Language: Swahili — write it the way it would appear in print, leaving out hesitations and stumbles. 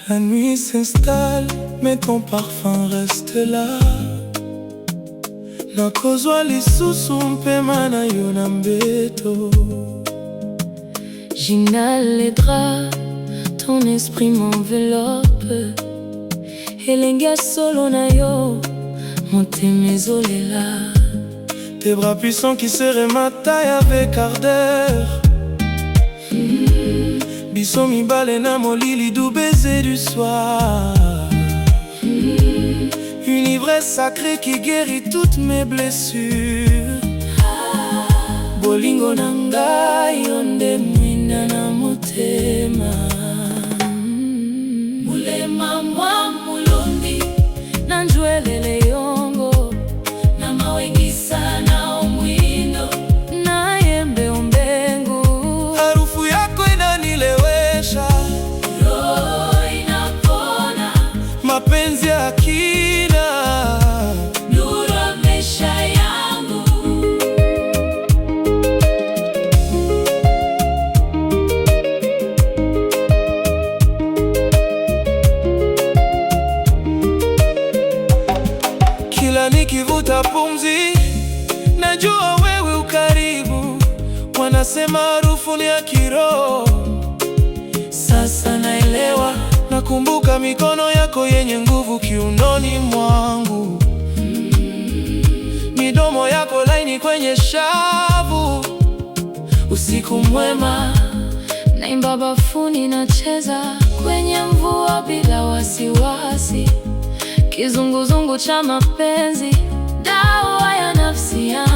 La nuit s'installe, mais ton parfum reste là. Nakozwa lisusu mpema na yo na mbeto. J'inhale les draps, ton esprit m'enveloppe. Elengi solo na yo, motema ezolela. Tes bras puissants qui serraient ma taille avec ardeur. Biso mibale na molili du baiser du soir. Une ivresse sacrée qui guérit toutes mes blessures. Bolingo na ngai yo nde mwina na motema. Mulema mwa mulundi na njwelele yongo na mawengisa na omwindo na yembe ombengu. Harufu yako inanilewesha, Roho inapona, mapenzi ya kina, nuru ya maisha yangu. Kila nikivuta pumzi, najua wewe ukaribu. Wanasema harufu ni ya kiroho, sasa naelewa. Nakumbuka mikono yako yenye nguvu kiunoni mwangu, midomo yako laini kwenye shavu. Usiku mwema, naimba bafuni, nacheza kwenye mvua bila wasiwasi. Kizunguzungu cha mapenzi, dawa ya nafsi yangu.